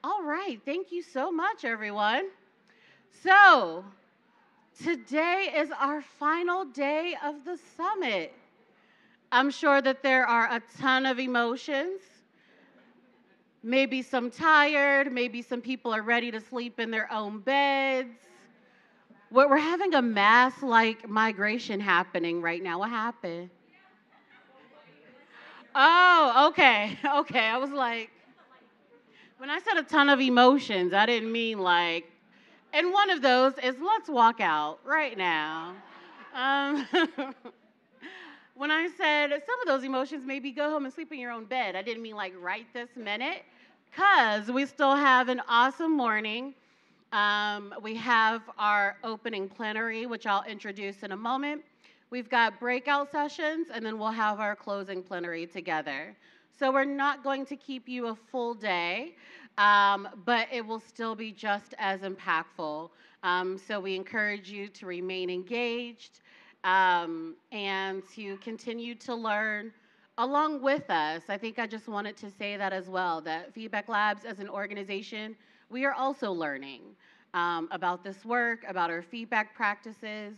All right, thank you so much, everyone. So, today is our final day of the summit. I'm sure that there are a ton of emotions, maybe some tired, maybe some people are ready to sleep in their own beds. We're having a mass like migration happening right now. What happened? Oh, okay. Okay. I was like, when I said a ton of emotions, I didn't mean like, and one of those is let's walk out right now. Um, when I said some of those emotions, maybe go home and sleep in your own bed, I didn't mean like right this minute, because we still have an awesome morning. We have our opening plenary, which I'll introduce in a moment. We've got breakout sessions, and then we'll have our closing plenary together. So we're not going to keep you a full day, but it will still be just as impactful. So we encourage you to remain engaged and to continue to learn along with us. I think I just wanted to say that as well, that Feedback Labs as an organization, we are also learning about this work, about our feedback practices.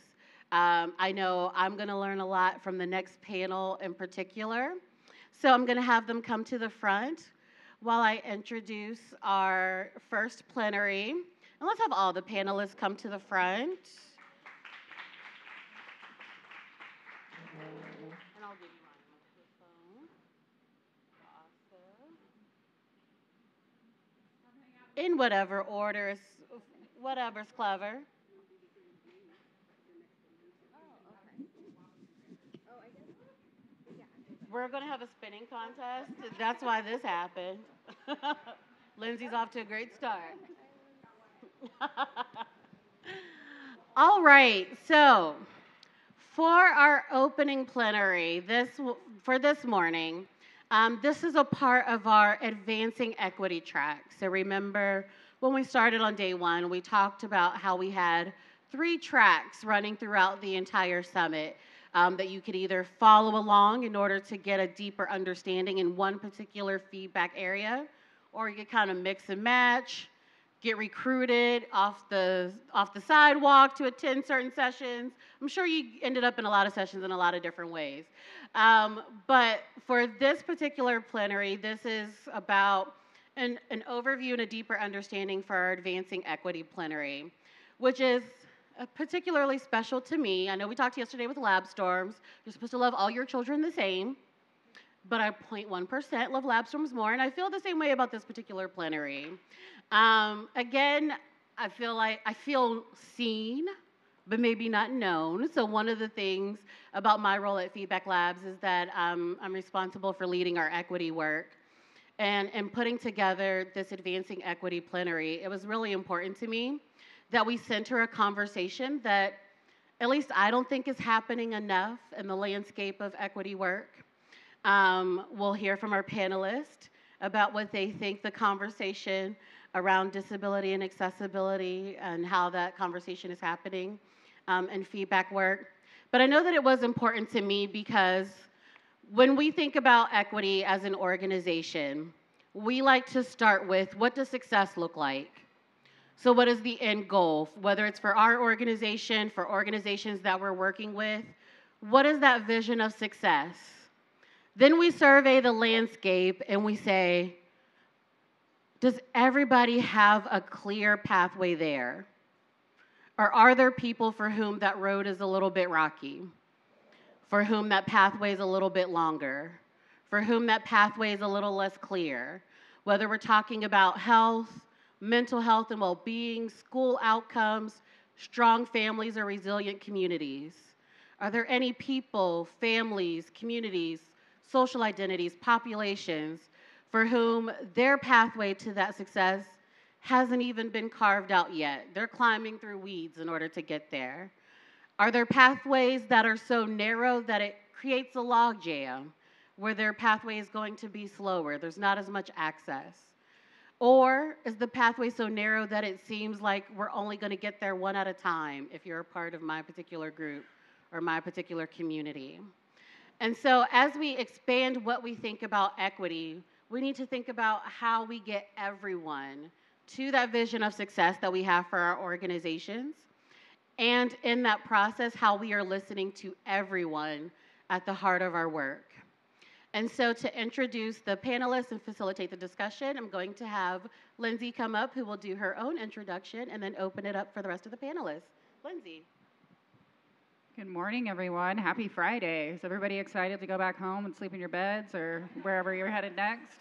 I know I'm going to learn a lot from the next panel in particular. So I'm going to have them come to the front while I introduce our first plenary. And let's have all the panelists come to the front. And I'll give you my microphone. Awesome. In whatever order, whatever's clever. We're going to have a spinning contest. That's why this happened. Lindsay's off to a great start. All right, so for our opening plenary for this morning, this is a part of our Advancing Equity track. So remember, when we started on day one, we talked about how we had 3 tracks running throughout the entire summit that you could either follow along in order to get a deeper understanding in one particular feedback area, or you could kind of mix and match, get recruited off the sidewalk to attend certain sessions. I'm sure you ended up in a lot of sessions in a lot of different ways. But for this particular plenary, this is about an overview and a deeper understanding for our Advancing Equity plenary, which is particularly special to me. I know we talked yesterday with Lab Storms. You're supposed to love all your children the same, but I 0.1% love Lab Storms more, and I feel the same way about this particular plenary. Again, I feel seen, but maybe not known. So one of the things about my role at Feedback Labs is that I'm responsible for leading our equity work. And putting together this Advancing Equity plenary, it was really important to me that we center a conversation that at least I don't think is happening enough in the landscape of equity work. We'll hear from our panelists about what they think the conversation around disability and accessibility and how that conversation is happening in feedback work. But I know that it was important to me because when we think about equity as an organization, we like to start with what does success look like? So what is the end goal, whether it's for our organization, for organizations that we're working with? What is that vision of success? Then we survey the landscape and we say, does everybody have a clear pathway there? Or are there people for whom that road is a little bit rocky? For whom that pathway is a little bit longer? For whom that pathway is a little less clear? Whether we're talking about health, mental health and well-being, school outcomes, strong families, or resilient communities? Are there any people, families, communities, social identities, populations for whom their pathway to that success hasn't even been carved out yet? They're climbing through weeds in order to get there. Are there pathways that are so narrow that it creates a logjam where their pathway is going to be slower? There's not as much access. Or is the pathway so narrow that it seems like we're only going to get there one at a time if you're a part of my particular group or my particular community? And so as we expand what we think about equity, we need to think about how we get everyone to that vision of success that we have for our organizations. And in that process, how we are listening to everyone at the heart of our work. And so to introduce the panelists and facilitate the discussion, I'm going to have Lindsay come up, who will do her own introduction, and then open it up for the rest of the panelists. Lindsay. Good morning, everyone. Happy Friday. Is everybody excited to go back home and sleep in your beds or wherever you're headed next?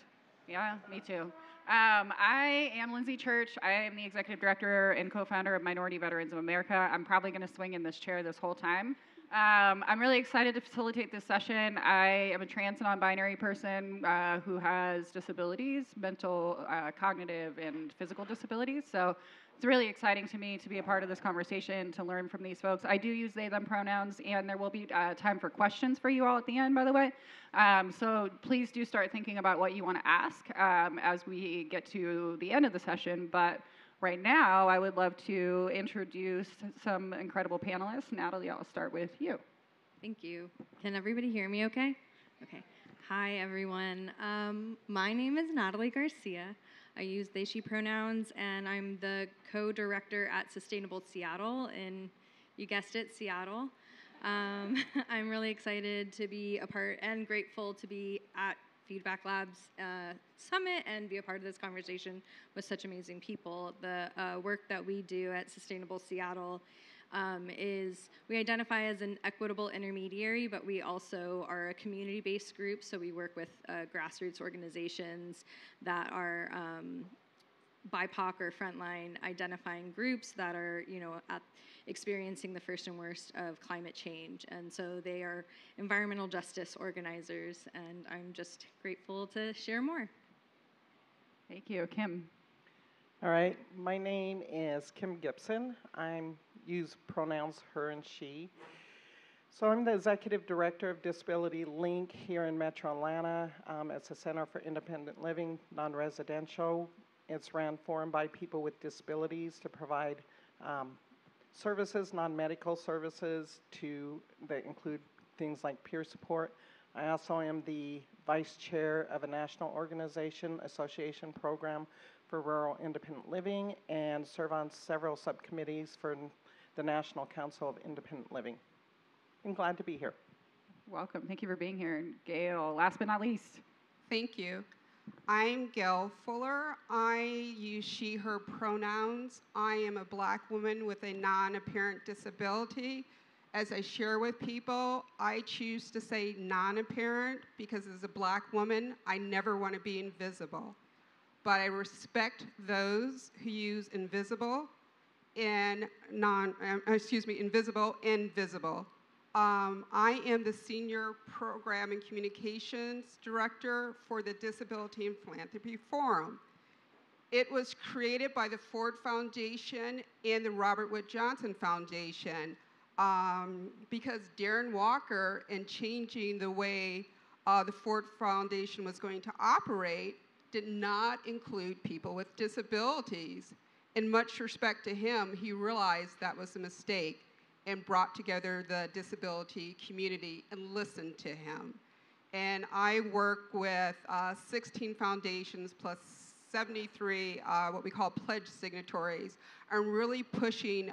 Yeah, me too. I am Lindsay Church. I am the executive director and co-founder of Minority Veterans of America. I'm probably going to swing in this chair this whole time. I'm really excited to facilitate this session. I am a trans and non-binary person who has disabilities, mental, cognitive, and physical disabilities. So it's really exciting to me to be a part of this conversation, to learn from these folks. I do use they, them pronouns, and there will be time for questions for you all at the end, by the way. So please do start thinking about what you want to ask as we get to the end of the session. But right now, I would love to introduce some incredible panelists. Natalie, I'll start with you. Thank you. Can everybody hear me okay? Okay. Hi, everyone. My name is Natalie Garcia. I use they, she pronouns, and I'm the co-director at Sustainable Seattle in, you guessed it, Seattle. I'm really excited to be a part and grateful to be at Feedback Labs Summit and be a part of this conversation with such amazing people. The work that we do at Sustainable Seattle is we identify as an equitable intermediary, but we also are a community-based group, so we work with grassroots organizations that are BIPOC or frontline identifying groups that are, experiencing the first and worst of climate change. And so they are environmental justice organizers, and I'm just grateful to share more. Thank you. Kim. All right, my name is Kim Gibson. I use pronouns her and she. So I'm the executive director of Disability Link here in Metro Atlanta. It's a center for independent living, non-residential. It's ran for and by people with disabilities to provide services, non-medical services that include things like peer support. I also am the vice chair of a national organization association program for rural independent living and serve on several subcommittees for the National Council of Independent Living. I'm glad to be here. Welcome. Thank you for being here. Gail, last but not least. Thank you. I'm Gail Fuller. I use she, her pronouns. I am a Black woman with a non-apparent disability. As I share with people, I choose to say non-apparent because as a Black woman, I never want to be invisible. But I respect those who use invisible and invisible and visible. I am the Senior Program and Communications Director for the Disability and Philanthropy Forum. It was created by the Ford Foundation and the Robert Wood Johnson Foundation because Darren Walker, in changing the way the Ford Foundation was going to operate, did not include people with disabilities. In much respect to him, he realized that was a mistake and brought together the disability community and listened to him. And I work with 16 foundations plus 73 what we call pledge signatories. I'm really pushing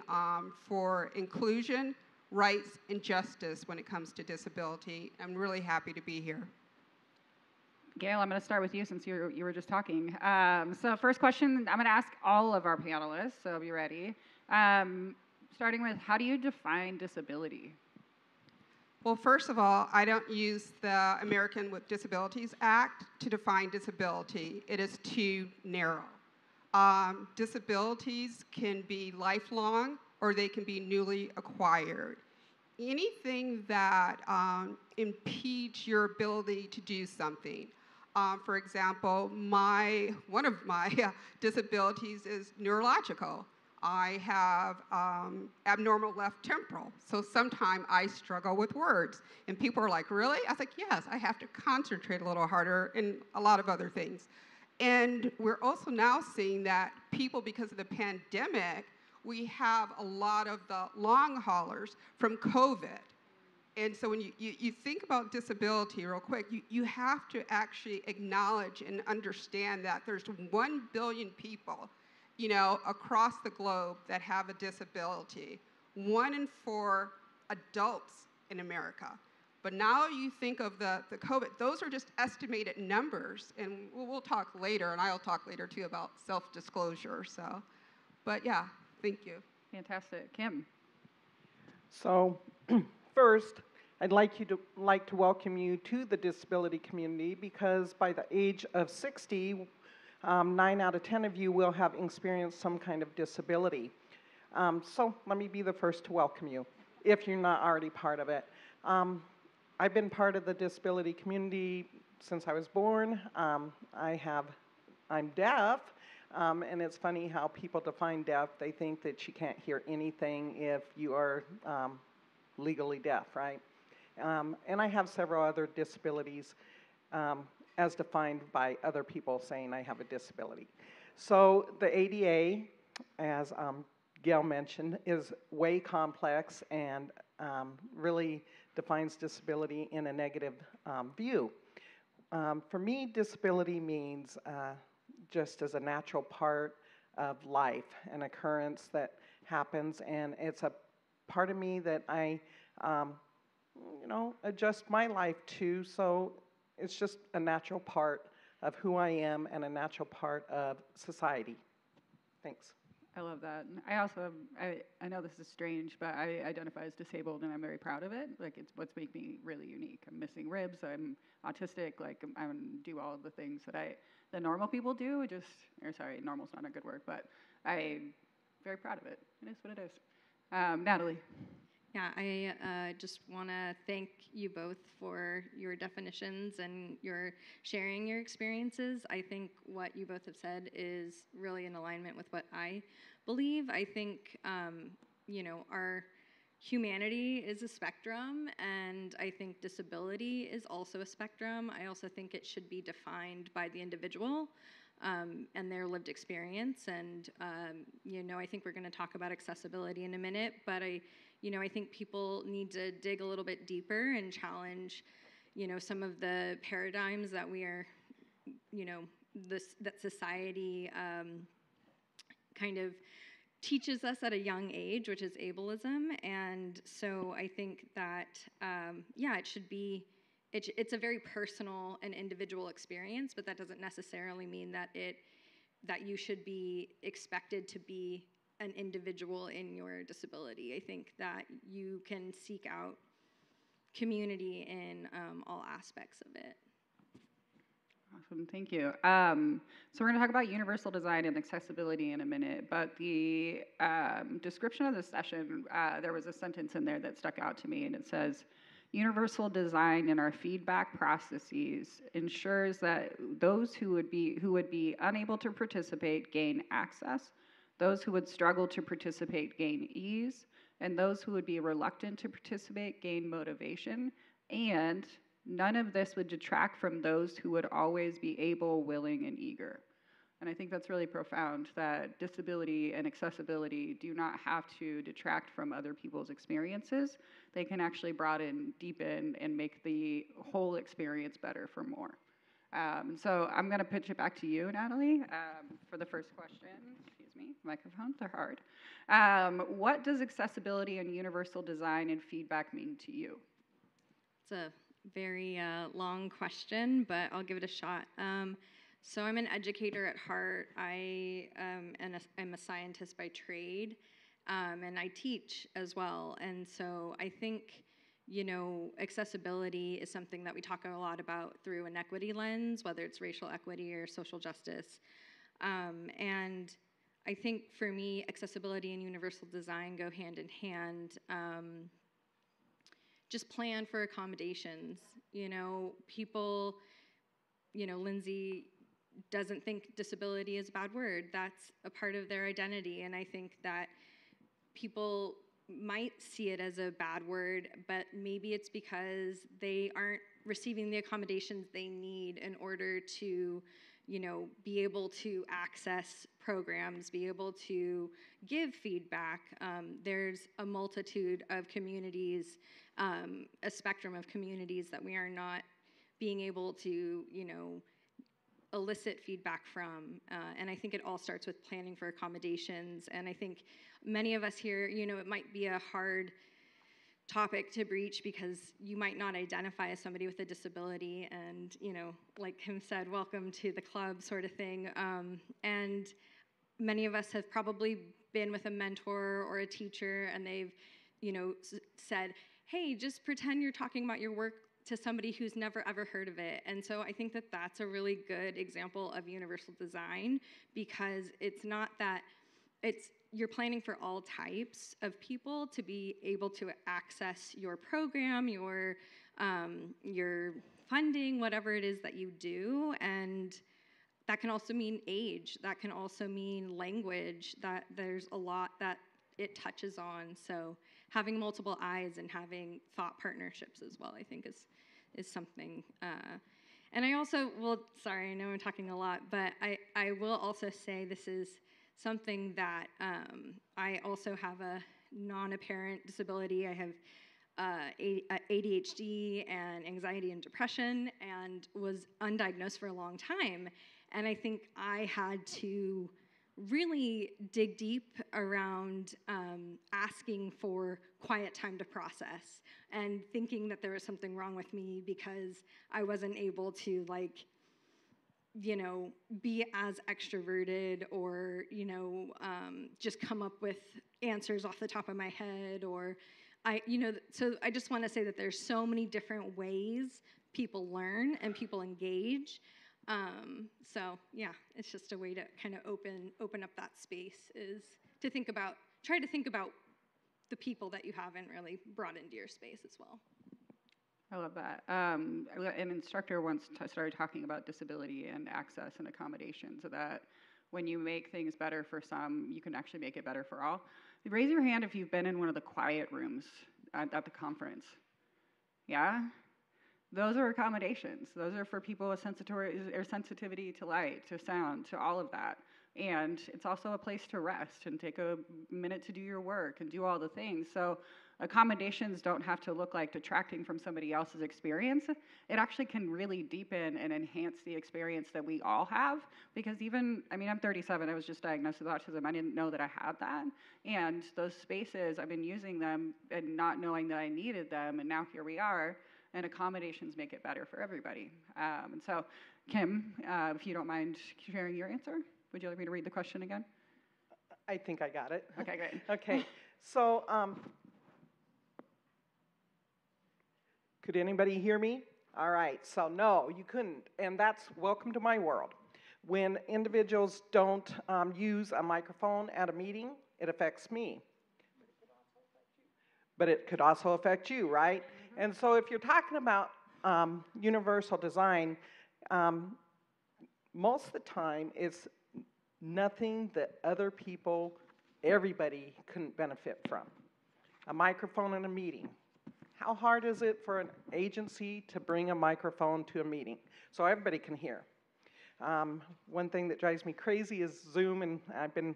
for inclusion, rights, and justice when it comes to disability. I'm really happy to be here. Gail, I'm going to start with you since you were just talking. So first question, I'm going to ask all of our panelists, so be ready. Starting with, how do you define disability? Well, first of all, I don't use the American with Disabilities Act to define disability. It is too narrow. Disabilities can be lifelong or they can be newly acquired. Anything that impedes your ability to do something. For example, one of my disabilities is neurological. I have abnormal left temporal, so sometimes I struggle with words. And people are like, really? I was like, yes, I have to concentrate a little harder and a lot of other things. And we're also now seeing that people, because of the pandemic, we have a lot of the long haulers from COVID. And so when you think about disability real quick, you have to actually acknowledge and understand that there's 1 billion people, across the globe that have a disability. 1 in 4 adults in America. But now you think of the COVID, those are just estimated numbers, and we'll talk later, and I'll talk later too about self-disclosure, so. But yeah, thank you. Fantastic. Kim. So, first, I'd like to welcome you to the disability community, because by the age of 60, 9 out of 10 of you will have experienced some kind of disability. So let me be the first to welcome you, if you're not already part of it. I've been part of the disability community since I was born. I'm deaf, and it's funny how people define deaf. They think that you can't hear anything if you are legally deaf, right? And I have several other disabilities as defined by other people saying I have a disability. So the ADA, as Gail mentioned, is way complex and really defines disability in a negative view. For me, disability means just as a natural part of life, an occurrence that happens, and it's a part of me that I adjust my life to, so it's just a natural part of who I am and a natural part of society. Thanks. I love that. I also, I know this is strange, but I identify as disabled, and I'm very proud of it. Like, it's what's made me really unique. I'm missing ribs, I'm autistic, like, I do all of the things that normal people do, normal's not a good word, but I'm very proud of it. It is what it is. Natalie. Yeah, I just want to thank you both for your definitions and your sharing your experiences. I think what you both have said is really in alignment with what I believe. I think, our humanity is a spectrum, and I think disability is also a spectrum. I also think it should be defined by the individual and their lived experience. And, I think we're going to talk about accessibility in a minute, but I think people need to dig a little bit deeper and challenge, some of the paradigms that we are, that society kind of teaches us at a young age, which is ableism. And so I think that, it should be, it's a very personal and individual experience, but that doesn't necessarily mean that you should be expected to be an individual in your disability. I think that you can seek out community in all aspects of it. Awesome, thank you. So we're going to talk about universal design and accessibility in a minute, but the description of the session, there was a sentence in there that stuck out to me, and it says, universal design in our feedback processes ensures that those who would be unable to participate gain access, those who would struggle to participate gain ease, and those who would be reluctant to participate gain motivation, and none of this would detract from those who would always be able, willing, and eager. And I think that's really profound, that disability and accessibility do not have to detract from other people's experiences. They can actually broaden, deepen, and make the whole experience better for more. So I'm going to pitch it back to you, Natalie, for the first question. Excuse me, microphones are hard. What does accessibility and universal design and feedback mean to you? It's a very long question, but I'll give it a shot. So I'm an educator at heart. I'm a scientist by trade, and I teach as well. And so I think, accessibility is something that we talk a lot about through an equity lens, whether it's racial equity or social justice. And I think for me, accessibility and universal design go hand in hand. Just plan for accommodations. People, Lindsay doesn't think disability is a bad word. That's a part of their identity. And I think that people might see it as a bad word, but maybe it's because they aren't receiving the accommodations they need in order to, be able to access programs, be able to give feedback. There's a multitude of communities, a spectrum of communities that we are not being able to, elicit feedback from. And I think it all starts with planning for accommodations. And I think many of us here, it might be a hard topic to breach because you might not identify as somebody with a disability, and like Kim said, welcome to the club sort of thing. And many of us have probably been with a mentor or a teacher, and they've said, hey, just pretend you're talking about your work to somebody who's never ever heard of it. And so I think that that's a really good example of universal design, because it's not that you're planning for all types of people to be able to access your program, your funding, whatever it is that you do. And that can also mean age. That can also mean language. That there's a lot that it touches on. So having multiple eyes and having thought partnerships as well, I think is something. And I also, sorry, I know I'm talking a lot, but I will also say this is something that I also have a non-apparent disability. I have ADHD and anxiety and depression, and was undiagnosed for a long time. And I think I had to really dig deep around asking for quiet time to process, and thinking that there was something wrong with me because I wasn't able to be as extroverted, or, just come up with answers off the top of my head, or so I just want to say that there's so many different ways people learn and people engage. So yeah, it's just a way to kind of open up that space, is to try to think about the people that you haven't really brought into your space as well. I love that. An instructor once started talking about disability and access and accommodation, so that when you make things better for some, you can actually make it better for all. Raise your hand if you've been in one of the quiet rooms at the conference. Yeah? Those are accommodations. Those are for people with sensitivity to light, to sound, to all of that. And it's also a place to rest and take a minute to do your work and do all the things. So accommodations don't have to look like detracting from somebody else's experience. It actually can really deepen and enhance the experience that we all have. Because I'm 37, I was just diagnosed with autism. I didn't know that I had that. And those spaces, I've been using them and not knowing that I needed them, and now here we are. And accommodations make it better for everybody. And so, Kim, if you don't mind sharing your answer, would you like me to read the question again? I think I got it. Okay, great. Okay, so could anybody hear me? All right, so no, you couldn't, and that's welcome to my world. When individuals don't use a microphone at a meeting, it affects me. But it could also affect you, right? Mm-hmm. And so if you're talking about universal design, most of the time it's nothing that other people, everybody couldn't benefit from. A microphone in a meeting. How hard is it for an agency to bring a microphone to a meeting so everybody can hear? One thing that drives me crazy is Zoom, and I've been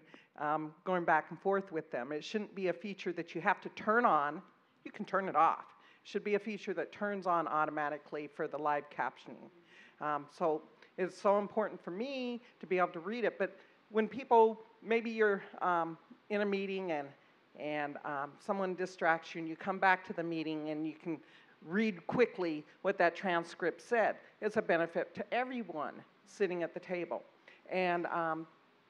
going back and forth with them. It shouldn't be a feature that you have to turn on. You can turn it off. It should be a feature that turns on automatically for the live captioning. So it's so important for me to be able to read it. But when people, maybe you're in a meeting and someone distracts you, and you come back to the meeting and you can read quickly what that transcript said, it's a benefit to everyone sitting at the table. And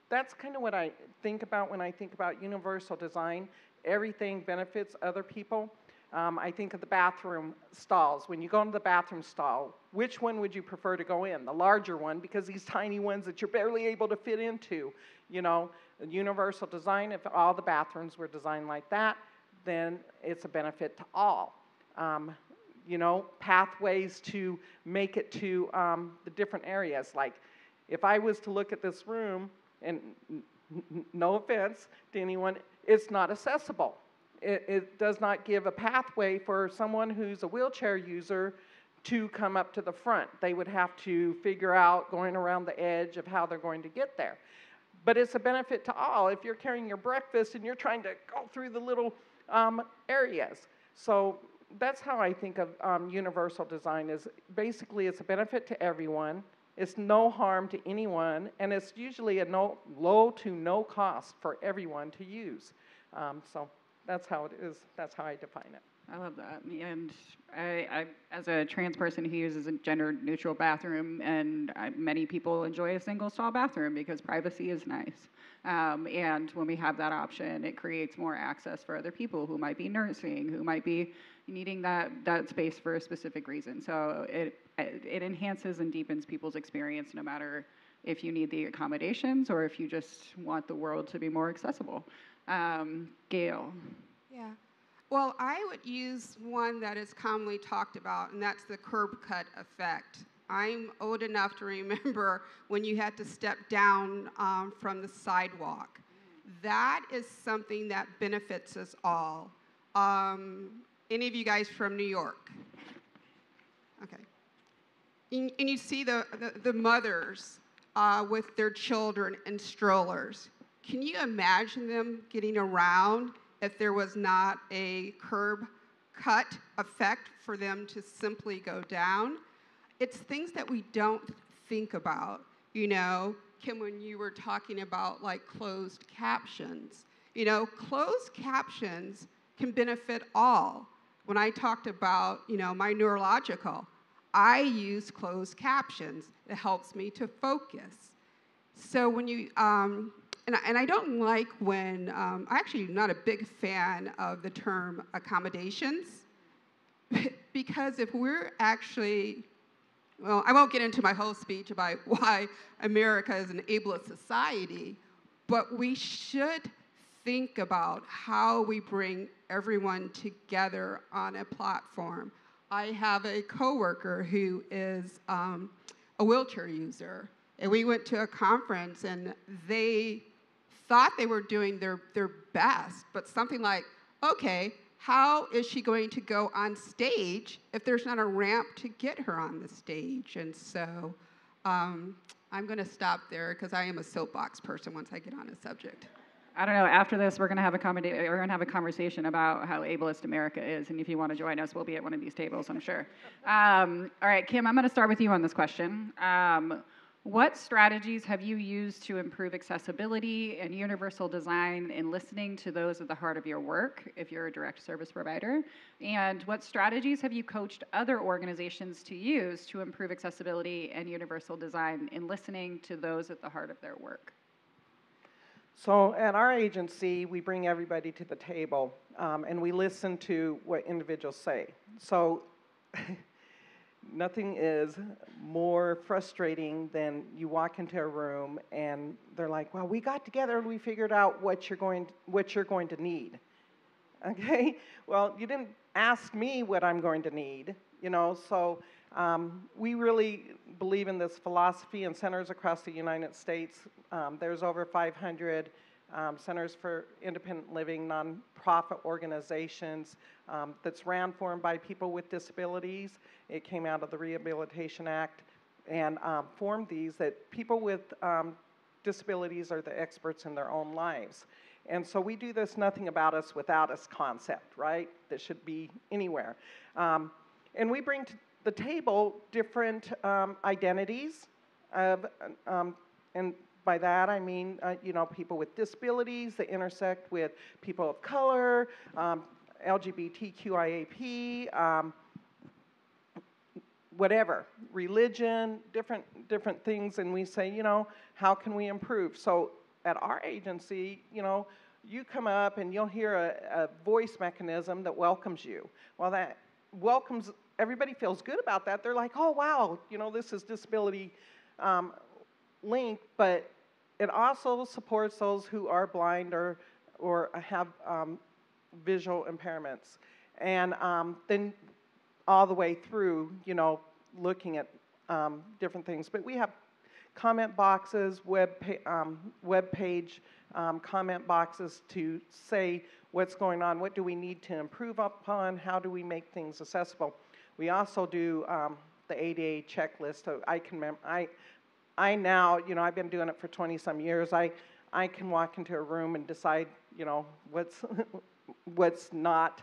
that's kind of what I think about when I think about universal design. Everything benefits other people. I think of the bathroom stalls. When you go into the bathroom stall, which one would you prefer to go in? The larger one, because these tiny ones that you're barely able to fit into, universal design, if all the bathrooms were designed like that, then it's a benefit to all. Pathways to make it to the different areas. Like, if I was to look at this room, and no offense to anyone, it's not accessible. It does not give a pathway for someone who's a wheelchair user to come up to the front. They would have to figure out going around the edge of how they're going to get there. But it's a benefit to all if you're carrying your breakfast and you're trying to go through the little areas. So that's how I think of universal design is basically it's a benefit to everyone. It's no harm to anyone, and it's usually a low to no cost for everyone to use. So that's how it is. That's how I define it. I love that. And I as a trans person who uses a gender-neutral bathroom, and many people enjoy a single-stall bathroom because privacy is nice. And when we have that option, it creates more access for other people who might be nursing, who might be needing that space for a specific reason. So it enhances and deepens people's experience no matter if you need the accommodations or if you just want the world to be more accessible. Gail. Yeah. Well, I would use one that is commonly talked about, and that's the curb cut effect. I'm old enough to remember when you had to step down from the sidewalk. That is something that benefits us all. Any of you guys from New York? Okay. And you see the mothers with their children in strollers. Can you imagine them getting around if there was not a curb cut effect for them to simply go down? It's things that we don't think about. You know, Kim, when you were talking about like closed captions, you know, closed captions can benefit all. When I talked about, you know, my neurological, I use closed captions. It helps me to focus. So when you, and I don't like when, I'm actually not a big fan of the term accommodations, because if we're actually, well, I won't get into my whole speech about why America is an ableist society, but we should think about how we bring everyone together on a platform. I have a coworker who is a wheelchair user, and we went to a conference, and they thought they were doing their best, but something like, okay, how is she going to go on stage if there's not a ramp to get her on the stage? And so I'm going to stop there because I am a soapbox person once I get on a subject. I don't know. After this, we're going to have a conversation about how ableist America is, and if you want to join us, we'll be at one of these tables, I'm sure. All right, Kim, I'm going to start with you on this question. What strategies have you used to improve accessibility and universal design in listening to those at the heart of your work, if you're a direct service provider? And what strategies have you coached other organizations to use to improve accessibility and universal design in listening to those at the heart of their work? So at our agency, we bring everybody to the table, and we listen to what individuals say. So nothing is more frustrating than you walk into a room and they're like, well, we got together and we figured out what you're going to need. Okay? Well, you didn't ask me what I'm going to need, you know, so we really believe in this philosophy in centers across the United States. There's over 500 centers for independent living, nonprofit organizations that's ran formed by people with disabilities. It came out of the Rehabilitation Act and formed these that people with disabilities are the experts in their own lives. And so we do this nothing about us without us concept, right? That should be anywhere. And we bring to the table different identities of, and by that I mean, you know, people with disabilities that intersect with people of color, LGBTQIAP, whatever, religion, different things, and we say, you know, how can we improve? So at our agency, you know, you come up and you'll hear a voice mechanism that welcomes you. Well, that welcomes, everybody feels good about that. They're like, oh, wow, you know, this is disability linked, but it also supports those who are blind or have visual impairments. And then all the way through, you know, looking at different things. But we have comment boxes, web page comment boxes to say what's going on, what do we need to improve upon, how do we make things accessible. We also do the ADA checklist. So I can I now, I've been doing it for 20 some years. I can walk into a room and decide, what's what's not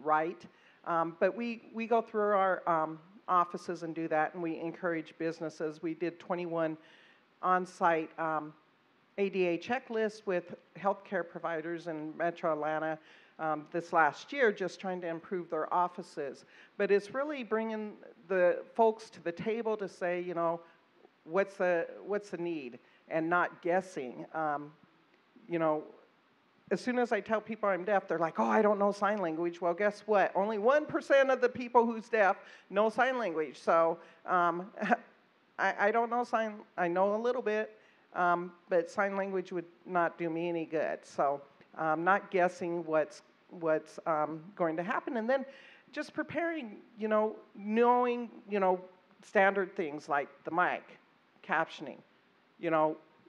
right. But we go through our offices and do that, and we encourage businesses. We did 21 on-site ADA checklists with healthcare providers in Metro Atlanta this last year, just trying to improve their offices. But it's really bringing the folks to the table to say, what's the need, and not guessing. As soon as I tell people I'm deaf, they're like, oh, I don't know sign language. Well, guess what? Only 1% of the people who's deaf know sign language. So I don't know I know a little bit, but sign language would not do me any good. So not guessing what's going to happen. And then just preparing, knowing, standard things like the mic, captioning.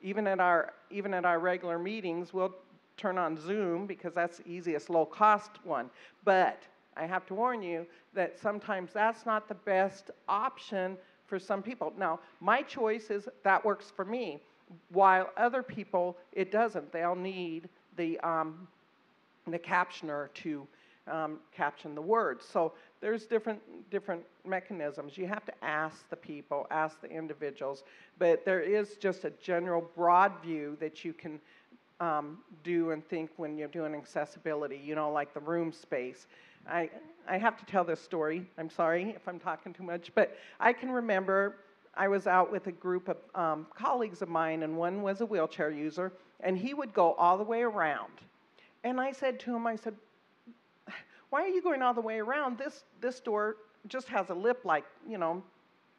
Even at our regular meetings, we'll turn on Zoom because that's the easiest low-cost one. But I have to warn you that sometimes that's not the best option for some people. Now, my choice is that works for me, while other people, it doesn't. They'll need the captioner to caption the words. So there's different mechanisms. You have to ask the people, ask the individuals, but there is just a general broad view that you can do and think when you're doing accessibility, like the room space. I have to tell this story. I'm sorry if I'm talking too much, but I can remember I was out with a group of colleagues of mine, and one was a wheelchair user, and he would go all the way around. And I said to him, why are you going all the way around? This door just has a lip like,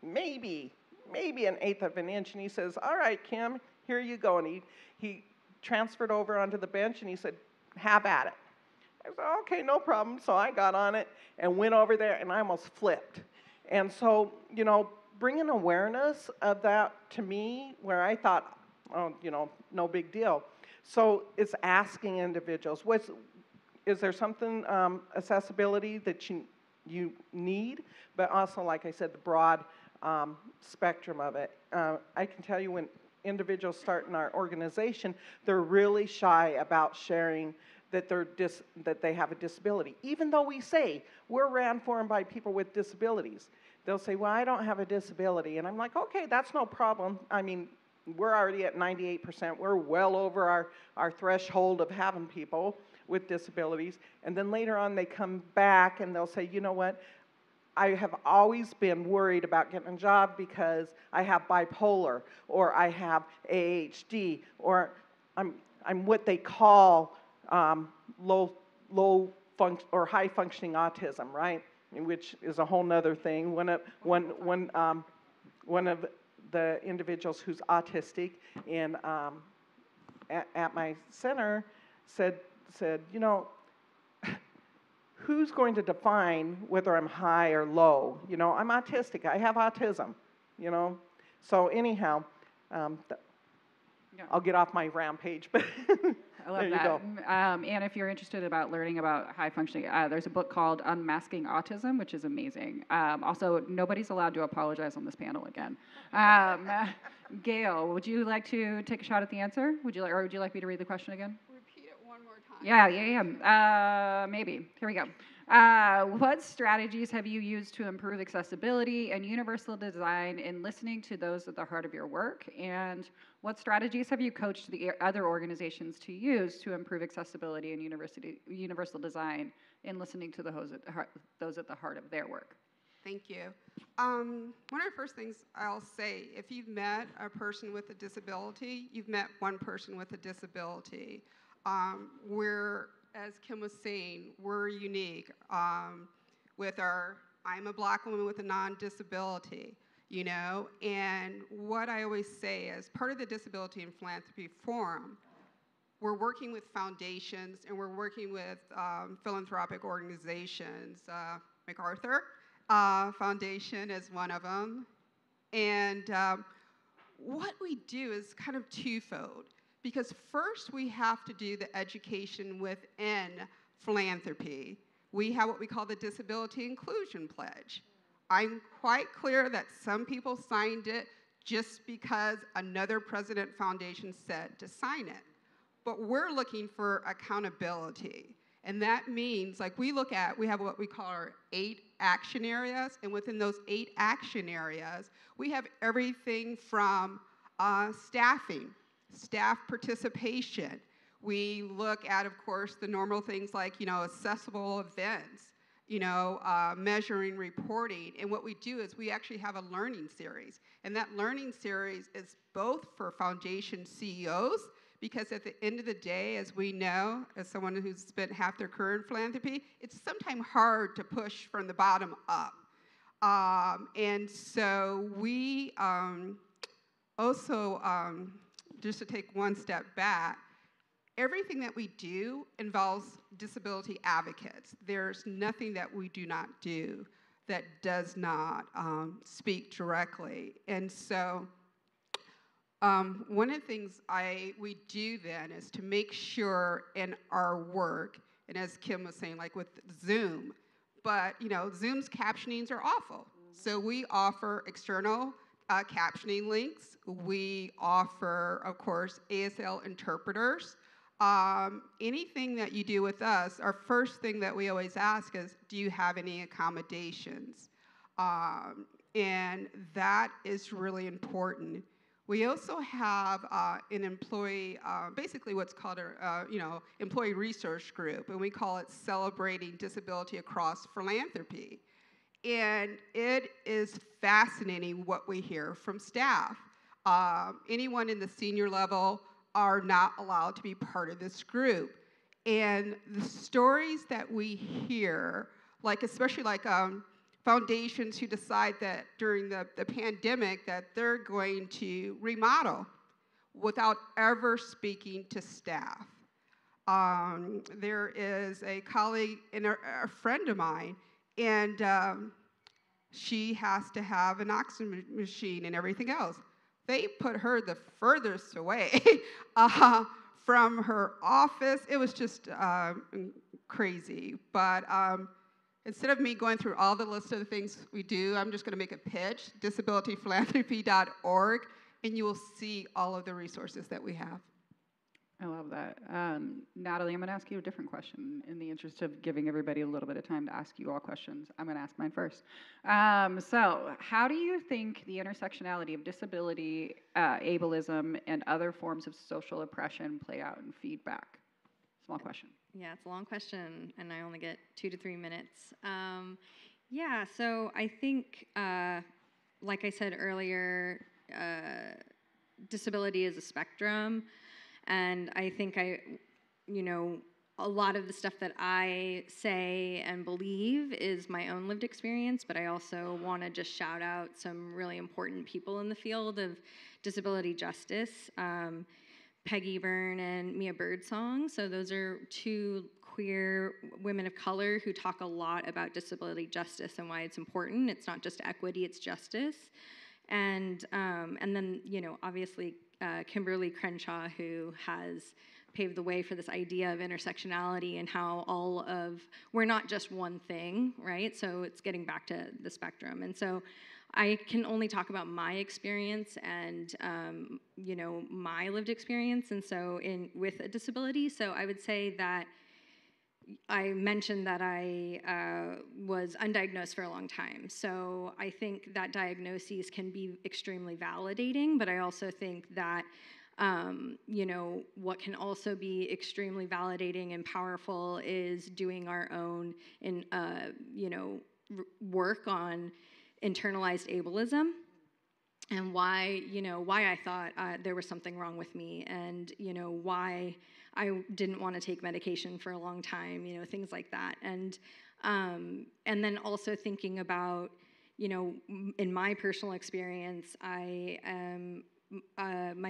maybe an eighth of an inch. And he says, all right, Kim, here you go. And he transferred over onto the bench, and he said, have at it. I said, okay, no problem. So I got on it and went over there, and I almost flipped. And so, bringing awareness of that to me, where I thought, oh, no big deal. So it's asking individuals, is there something, accessibility that you need? But also, like I said, the broad spectrum of it. I can tell you when individuals start in our organization, they're really shy about sharing that that they have a disability. Even though we say we're ran for and by people with disabilities, they'll say, well, I don't have a disability. And I'm like, okay, that's no problem. I mean, we're already at 98%. We're well over our threshold of having people with disabilities. And then later on, they come back and they'll say, you know what? I have always been worried about getting a job because I have bipolar, or I have ADHD, or I'm what they call low function or high functioning autism, right? Which is a whole nother thing. One of the individuals who's autistic at my center said, who's going to define whether I'm high or low? I'm autistic. I have autism, So anyhow, I'll get off my rampage, but I love there you that. go. And if you're interested about learning about high functioning, there's a book called Unmasking Autism, which is amazing. Also, nobody's allowed to apologize on this panel again. Gail, would you like to take a shot at the answer? Would you like me to read the question again? Repeat it one more time. Yeah. Maybe. Here we go. What strategies have you used to improve accessibility and universal design in listening to those at the heart of your work? And what strategies have you coached the other organizations to use to improve accessibility and universal design in listening to those at the heart of their work? Thank you. One of the first things I'll say, if you've met a person with a disability, you've met one person with a disability. As Kim was saying, we're unique with I'm a Black woman with a non-disability, and what I always say is part of the Disability and Philanthropy Forum, we're working with foundations and we're working with philanthropic organizations. MacArthur Foundation is one of them. And what we do is kind of twofold. Because first we have to do the education within philanthropy. We have what we call the Disability Inclusion Pledge. I'm quite clear that some people signed it just because another President Foundation said to sign it. But we're looking for accountability. And that means, like we have what we call our 8 action areas, and within those 8 action areas, we have everything from staffing, staff participation. We look at, of course, the normal things like, accessible events, measuring, reporting. And what we do is we actually have a learning series. And that learning series is both for foundation CEOs, because at the end of the day, as we know, as someone who's spent half their career in philanthropy, it's sometimes hard to push from the bottom up. And so we also, just to take one step back, everything that we do involves disability advocates. There's nothing that we do not do that does not speak directly. And so one of the things we do then is to make sure in our work, and as Kim was saying, like with Zoom, but Zoom's captionings are awful. So we offer external captioning links. We offer, of course, ASL interpreters. Anything that you do with us, our first thing that we always ask is, do you have any accommodations? And that is really important. We also have an employee, basically what's called a employee resource group, and we call it Celebrating Disability Across Philanthropy. And it is fascinating what we hear from staff. Anyone in the senior level are not allowed to be part of this group. And the stories that we hear, especially foundations who decide that during the pandemic that they're going to remodel without ever speaking to staff. There is a colleague and a friend of mine, and she has to have an oxygen machine and everything else. They put her the furthest away from her office. It was just crazy. But instead of me going through all the list of the things we do, I'm just going to make a pitch, disabilityphilanthropy.org, and you will see all of the resources that we have. I love that. Natalie, I'm going to ask you a different question in the interest of giving everybody a little bit of time to ask you all questions. I'm going to ask mine first. So how do you think the intersectionality of disability, ableism, and other forms of social oppression play out in feedback? Small question. Yeah, it's a long question, and I only get 2 to 3 minutes. So I think, like I said earlier, disability is a spectrum. And I think a lot of the stuff that I say and believe is my own lived experience, but I also want to just shout out some really important people in the field of disability justice, Peggy Byrne and Mia Birdsong. So those are 2 queer women of color who talk a lot about disability justice and why it's important. It's not just equity, it's justice. And then, obviously, Kimberly Crenshaw, who has paved the way for this idea of intersectionality and how we're not just one thing, right? So it's getting back to the spectrum. And so I can only talk about my experience and, my lived experience, and so with a disability. So I would say that I mentioned that I was undiagnosed for a long time. So I think that diagnoses can be extremely validating, but I also think that, what can also be extremely validating and powerful is doing our own, work on internalized ableism and why I thought there was something wrong with me, and, why I didn't want to take medication for a long time, things like that. And then also thinking about, in my personal experience, my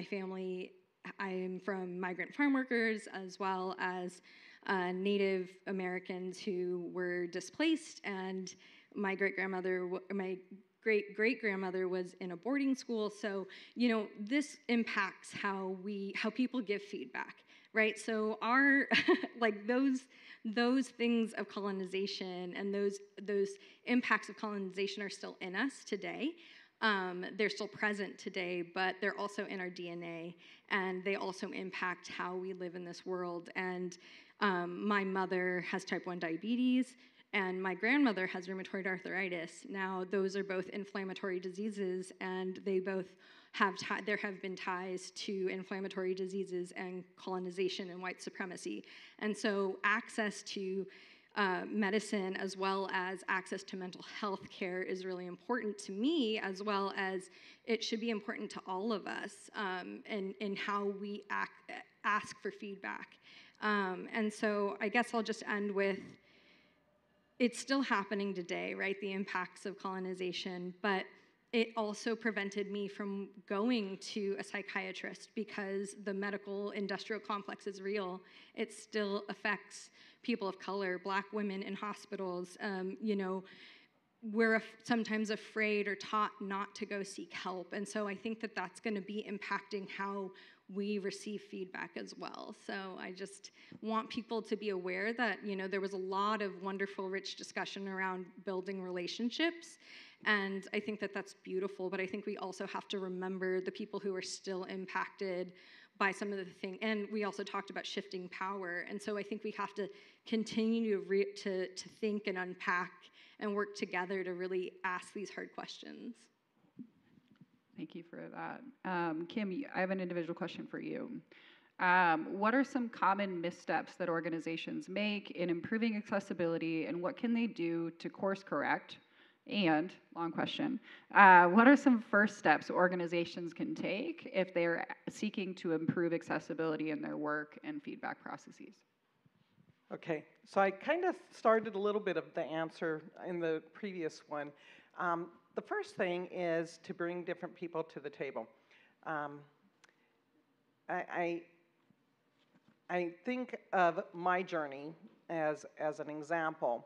family, I am from migrant farm workers as well as Native Americans who were displaced, and my great-great-grandmother was in a boarding school. So, this impacts how people give feedback. Right, so our those those things of colonization and those impacts of colonization are still in us today. They're still present today, but they're also in our DNA, and they also impact how we live in this world. And my mother has type 1 diabetes, and my grandmother has rheumatoid arthritis. Now, those are both inflammatory diseases, and they both have there have been ties to inflammatory diseases and colonization and white supremacy. And so access to medicine as well as access to mental health care is really important to me, as well as it should be important to all of us in how we ask for feedback. And so I guess I'll just end with, it's still happening today, right? The impacts of colonization, but it also prevented me from going to a psychiatrist because the medical industrial complex is real. It still affects people of color, Black women in hospitals. We're sometimes afraid or taught not to go seek help. And so I think that that's going to be impacting how we receive feedback as well. So I just want people to be aware that, there was a lot of wonderful, rich discussion around building relationships. And I think that that's beautiful, but I think we also have to remember the people who are still impacted by some of the things. And we also talked about shifting power. And so I think we have to continue to think and unpack and work together to really ask these hard questions. Thank you for that. Kim, I have an individual question for you. What are some common missteps that organizations make in improving accessibility, and what can they do to course correct? And, long question, what are some first steps organizations can take if they're seeking to improve accessibility in their work and feedback processes? Okay, so I kind of started a little bit of the answer in the previous one. The first thing is to bring different people to the table. I think of my journey as an example.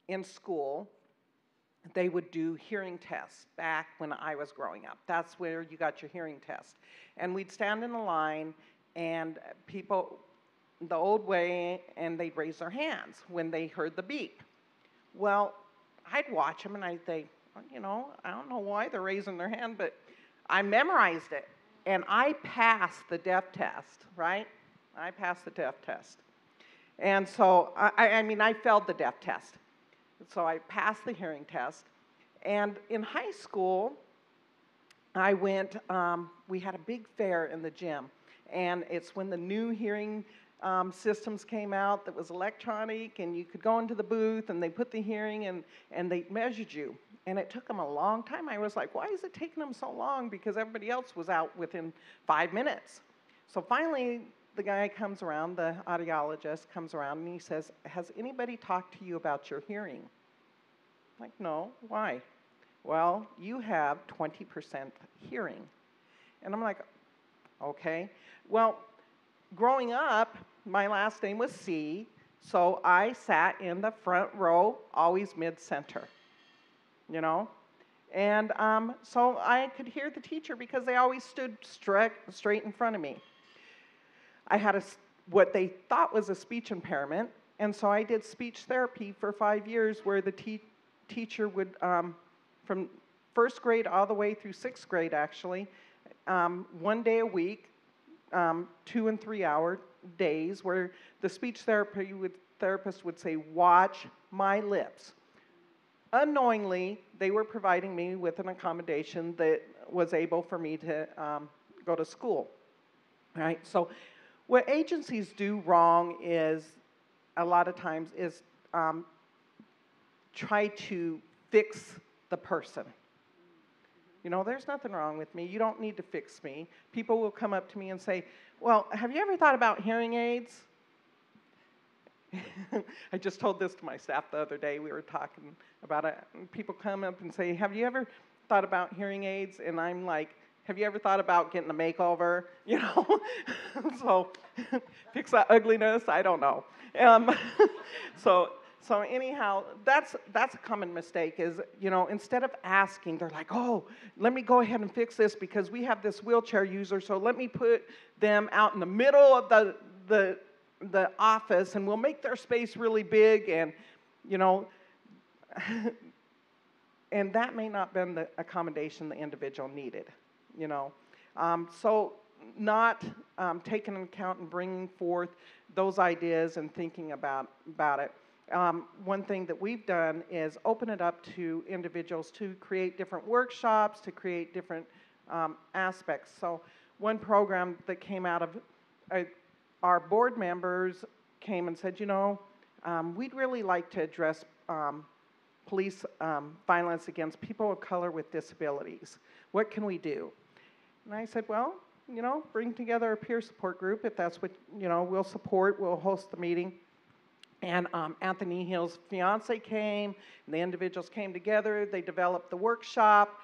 In school, they would do hearing tests back when I was growing up. That's where you got your hearing test. And we'd stand in a line, and people, the old way, and they'd raise their hands when they heard the beep. Well, I'd watch them, and I'd think, I don't know why they're raising their hand, but I memorized it. And I passed the deaf test, right? I passed the deaf test. And so, I failed the deaf test. So I passed the hearing test. And in high school, I went, we had a big fair in the gym. And it's when the new hearing systems came out that was electronic, and you could go into the booth, and they put the hearing, and they measured you. And it took them a long time. I was like, why is it taking them so long? Because everybody else was out within 5 minutes. So finally, the guy comes around, the audiologist comes around, and he says, has anybody talked to you about your hearing? I'm like, no, why? Well, you have 20% hearing. And I'm like, okay. Well, growing up, my last name was C, so I sat in the front row, always mid-center, And so I could hear the teacher because they always stood straight in front of me. I had what they thought was a speech impairment, and so I did speech therapy for 5 years, where the teacher would, from first grade all the way through 6th grade actually, 1 day a week, 2 and 3 hour days, where the speech therapist would say, watch my lips. Unknowingly, they were providing me with an accommodation that was able for me to go to school, right? So what agencies do wrong is, a lot of times, is try to fix the person. There's nothing wrong with me. You don't need to fix me. People will come up to me and say, well, have you ever thought about hearing aids? I just told this to my staff the other day. We were talking about it. And people come up and say, have you ever thought about hearing aids? And I'm like, have you ever thought about getting a makeover? So fix that ugliness? I don't know. So anyhow, that's a common mistake is, instead of asking, they're like, oh, let me go ahead and fix this because we have this wheelchair user, so let me put them out in the middle of the the office, and we'll make their space really big, and you know, and that may not have been the accommodation the individual needed, you know. So not taking into account and bringing forth those ideas and thinking about it. One thing that we've done is open it up to individuals to create different workshops, to create different aspects. So one program that came out of our board members came and said, you know, we'd really like to address police violence against people of color with disabilities. What can we do? And I said, well, you know, bring together a peer support group if that's what, you know, we'll support, we'll host the meeting. And Anthony Hill's fiance came, and the individuals came together, they developed the workshop.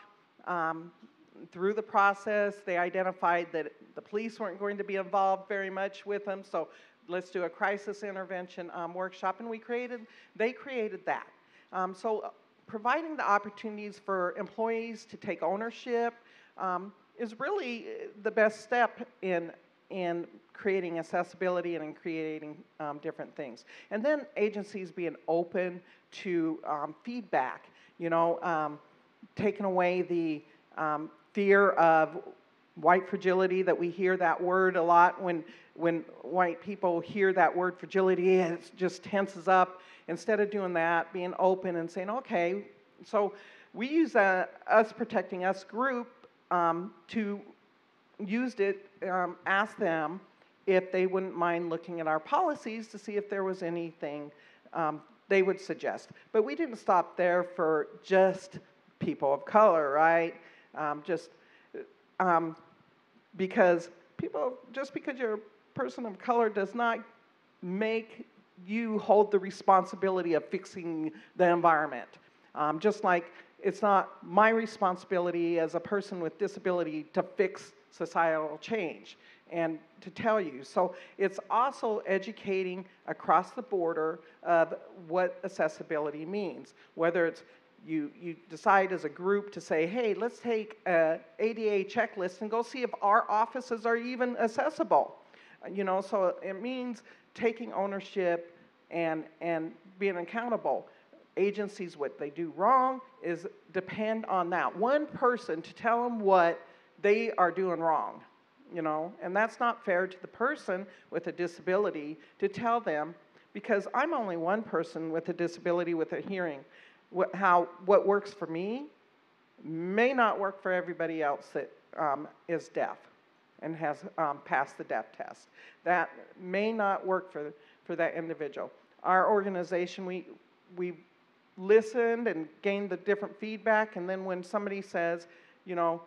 Through the process, they identified that the police weren't going to be involved very much with them, so let's do a crisis intervention workshop, and they created that. So providing the opportunities for employees to take ownership is really the best step in creating accessibility and in creating different things. And then agencies being open to feedback, you know, taking away the fear of white fragility, that we hear that word a lot when white people hear that word fragility, it just tenses up. Instead of doing that, being open and saying, okay, so we use Us Protecting Us group to used it, asked them if they wouldn't mind looking at our policies to see if there was anything they would suggest. But we didn't stop there for just people of color, right? Because just because you're a person of color does not make you hold the responsibility of fixing the environment. Just like it's not my responsibility as a person with disability to fix societal change and to tell you. So it's also educating across the border of what accessibility means, whether it's you decide as a group to say, hey, let's take a ADA checklist and go see if our offices are even accessible. You know, so it means taking ownership and being accountable. Agencies, what they do wrong is depend on that one person to tell them what they are doing wrong, you know, and that's not fair to the person with a disability to tell them, because I'm only one person with a disability with a hearing. What works for me may not work for everybody else that is deaf and has passed the deaf test. That may not work for that individual. Our organization, we listened and gained the different feedback, and then when somebody says, you know,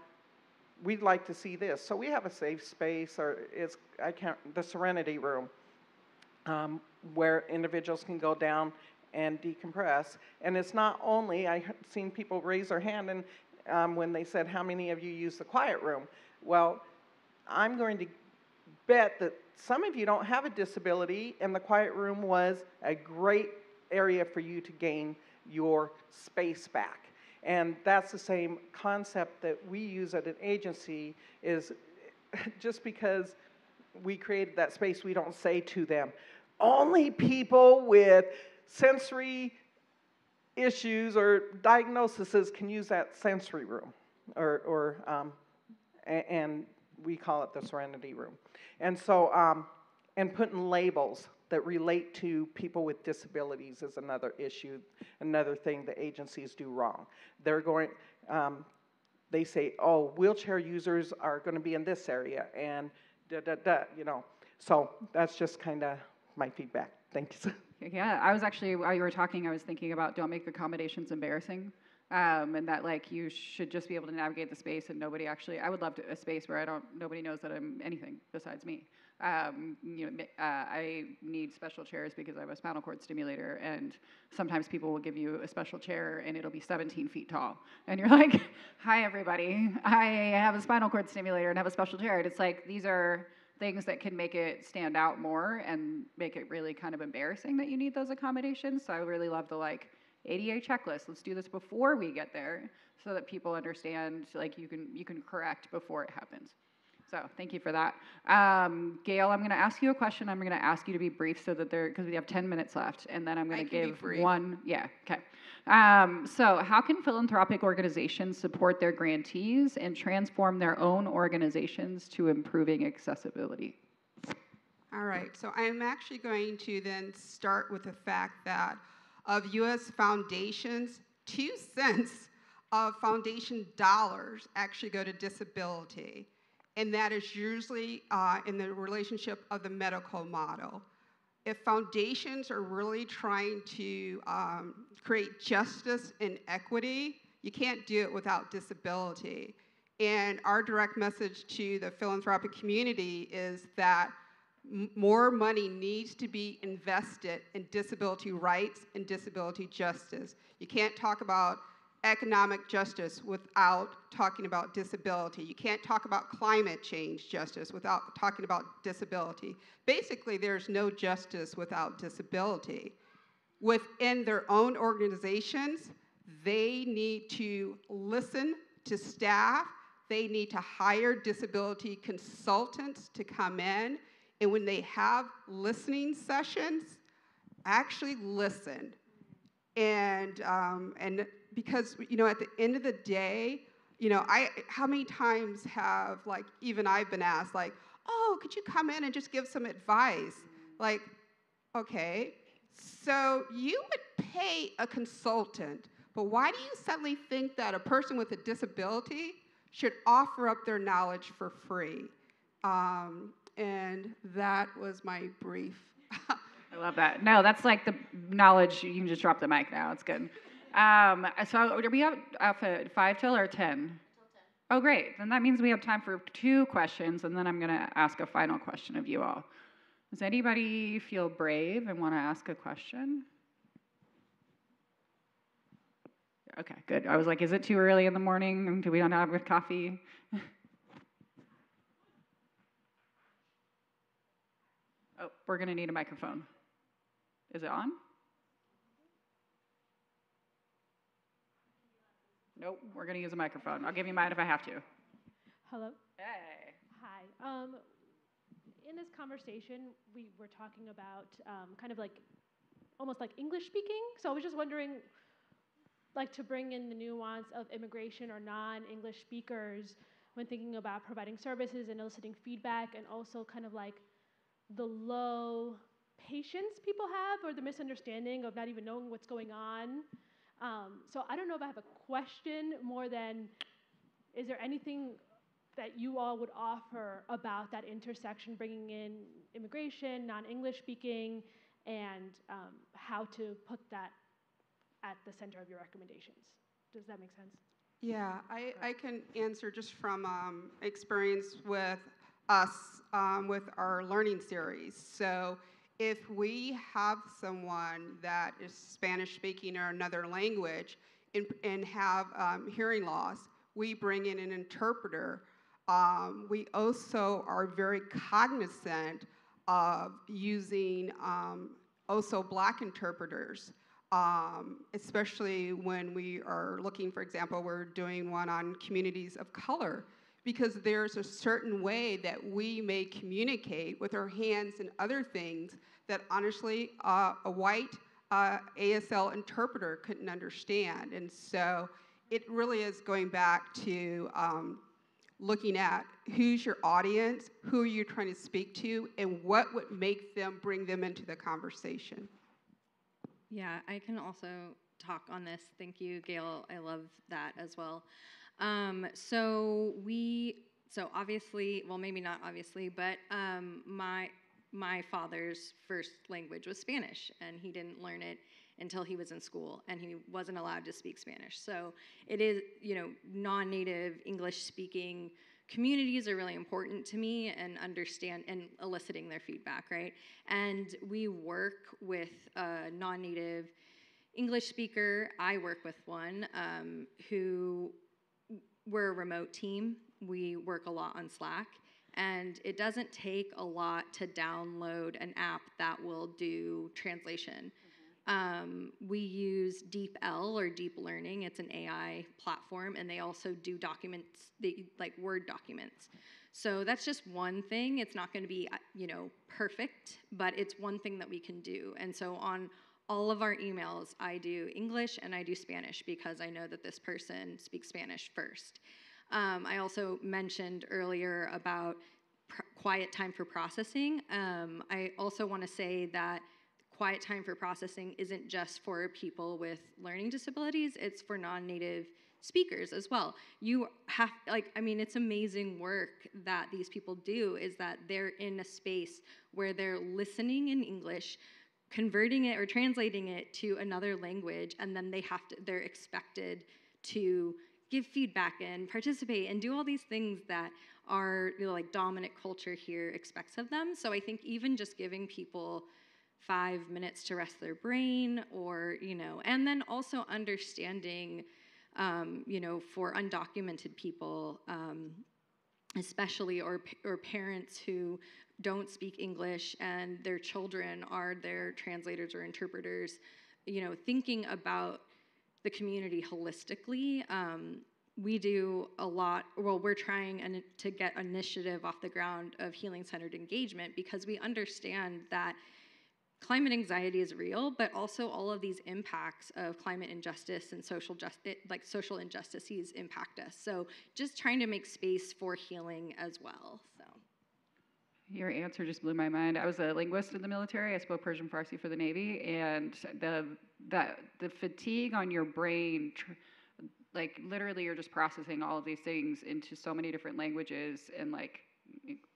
we'd like to see this. So we have a safe space, or the Serenity Room, where individuals can go down and decompress. And it's not only, I've seen people raise their hand and when they said, how many of you use the quiet room? Well, I'm going to bet that some of you don't have a disability, and the quiet room was a great area for you to gain your space back. And that's the same concept that we use at an agency, is just because we created that space, we don't say to them, only people with sensory issues or diagnoses can use that sensory room, and we call it the Serenity Room. And so, and putting labels that relate to people with disabilities is another issue, another thing the agencies do wrong. They're going, they say, oh, wheelchair users are going to be in this area, and you know. So that's just kind of my feedback. Thank you. Yeah, I was actually, while you were talking, I was thinking about don't make accommodations embarrassing. And that, like, you should just be able to navigate the space, and nobody actually, I would love a space where nobody knows that I'm anything besides me. You know, I need special chairs because I have a spinal cord stimulator, and sometimes people will give you a special chair and it'll be 17 feet tall. And you're like, hi, everybody. I have a spinal cord stimulator and have a special chair. And it's like, these are things that can make it stand out more and make it really kind of embarrassing that you need those accommodations. So I would really love the, like, ADA checklist. Let's do this before we get there so that people understand, like, you can correct before it happens. So thank you for that. Gail, I'm going to ask you a question. I'm going to ask you to be brief so that because we have 10 minutes left, and then I'm going to give one. Yeah, okay. So how can philanthropic organizations support their grantees and transform their own organizations to improving accessibility? All right, so I'm actually going to then start with the fact that of U.S. foundations, 2 cents of foundation dollars actually go to disability, and that is usually in the relationship of the medical model. If foundations are really trying to create justice and equity, you can't do it without disability. And our direct message to the philanthropic community is that more money needs to be invested in disability rights and disability justice. You can't talk about economic justice without talking about disability. You can't talk about climate change justice without talking about disability. Basically, there's no justice without disability. Within their own organizations, they need to listen to staff. They need to hire disability consultants to come in. And when they have listening sessions, actually listen. And because, you know, at the end of the day, you know, how many times have, like, even I've been asked, like, oh, could you come in and just give some advice? Like, okay, so you would pay a consultant, but why do you suddenly think that a person with a disability should offer up their knowledge for free? And that was my brief. I love that. No, that's like the knowledge. You can just drop the mic now. It's good. So are we up at 5 till or 10? Till 10. Oh, great. Then that means we have time for 2 questions, and then I'm going to ask a final question of you all. Does anybody feel brave and want to ask a question? Okay, good. I was like, is it too early in the morning? Do we not have coffee? Oh, we're going to need a microphone. Is it on? Nope, we're going to use a microphone. I'll give you mine if I have to. Hello. Hey. Hi. In this conversation, we were talking about kind of like, almost like English speaking. So I was just wondering, like, to bring in the nuance of immigration or non-English speakers when thinking about providing services and eliciting feedback, and also kind of like the low patience people have or the misunderstanding of not even knowing what's going on. So I don't know if I have a question more than, is there anything that you all would offer about that intersection, bringing in immigration, non-English speaking, and how to put that at the center of your recommendations? Does that make sense? Yeah, I can answer just from experience with us with our learning series. So if we have someone that is Spanish speaking or another language and have hearing loss, we bring in an interpreter. We also are very cognizant of using also Black interpreters, especially when we are looking, for example, we're doing one on communities of color, because there's a certain way that we may communicate with our hands and other things that honestly a white ASL interpreter couldn't understand. And so it really is going back to looking at who's your audience, who are you trying to speak to, and what would make them bring them into the conversation. Yeah, I can also talk on this. Thank you, Gail. I love that as well. So obviously, well, maybe not obviously, but my father's first language was Spanish, and he didn't learn it until he was in school, and he wasn't allowed to speak Spanish. So it is, non-native English-speaking communities are really important to me, and understand and eliciting their feedback, right? And we work with a non-native English speaker. I work with one who, we're a remote team. We work a lot on Slack, and it doesn't take a lot to download an app that will do translation. We use DeepL, or Deep Learning. It's an AI platform, and they also do documents, like Word documents. So that's just one thing. It's not going to be, perfect, but it's one thing that we can do. And so on all of our emails, I do English and I do Spanish because I know that this person speaks Spanish first. I also mentioned earlier about quiet time for processing. I also want to say that quiet time for processing isn't just for people with learning disabilities, it's for non-native speakers as well. You have, it's amazing work that these people do, is that they're in a space where they're listening in English, converting it or translating it to another language, and then they're expected to give feedback and participate and do all these things that our dominant culture here expects of them. So I think even just giving people 5 minutes to rest their brain, or and then also understanding, for undocumented people, especially, or parents who don't speak English and their children are their translators or interpreters, thinking about the community holistically. We do a lot, we're trying to get initiative off the ground of healing-centered engagement, because we understand that climate anxiety is real, but also all of these impacts of climate injustice and social injustices impact us. So just trying to make space for healing as well. So. Your answer just blew my mind. I was a linguist in the military. I spoke Persian Farsi for the Navy, and the fatigue on your brain, literally you're just processing all of these things into so many different languages, and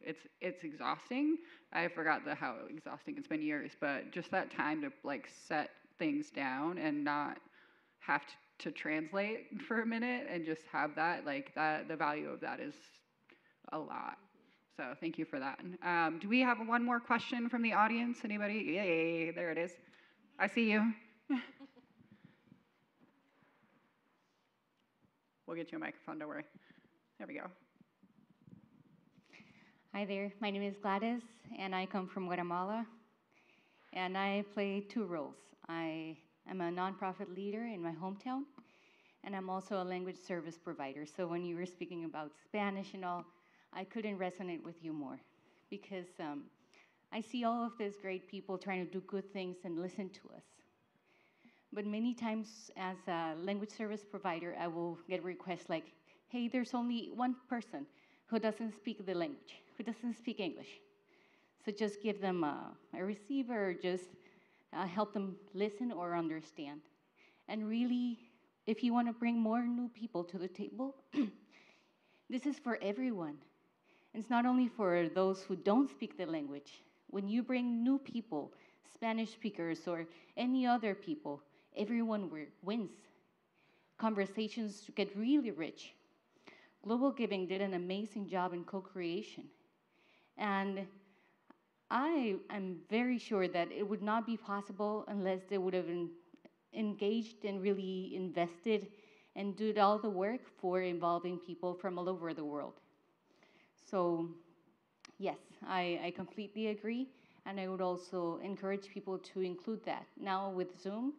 it's exhausting. I forgot how exhausting it's been years, but just that time to set things down and not have to translate for a minute and just have that, the value of that is a lot. So thank you for that. Do we have one more question from the audience? Anybody? Yay, there it is. I see you. We'll get you a microphone, don't worry. There we go. Hi there, my name is Gladys, and I come from Guatemala, and I play two roles. I am a nonprofit leader in my hometown, and I'm also a language service provider. So when you were speaking about Spanish and all, I couldn't resonate with you more, because I see all of these great people trying to do good things and listen to us. But many times as a language service provider, I will get requests like, hey, there's only one person who doesn't speak the language, who doesn't speak English. So just give them a receiver, or just help them listen or understand. And really, if you want to bring more new people to the table, this is for everyone. It's not only for those who don't speak the language. When you bring new people, Spanish speakers or any other people, everyone wins. Conversations get really rich. Global Giving did an amazing job in co-creation. And I am very sure that it would not be possible unless they would have engaged and really invested and did all the work for involving people from all over the world. So yes, I completely agree. And I would also encourage people to include that. Now with Zoom,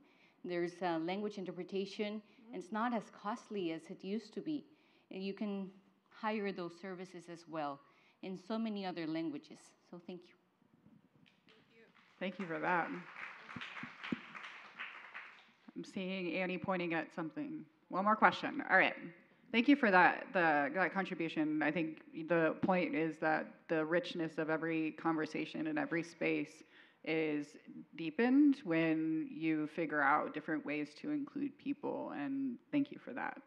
there's language interpretation, and it's not as costly as it used to be. And you can hire those services as well in so many other languages. So thank you. Thank you for that. I'm seeing Annie pointing at something. One more question. All right. Thank you for that contribution. I think the point is that the richness of every conversation and every space is deepened when you figure out different ways to include people, and thank you for that.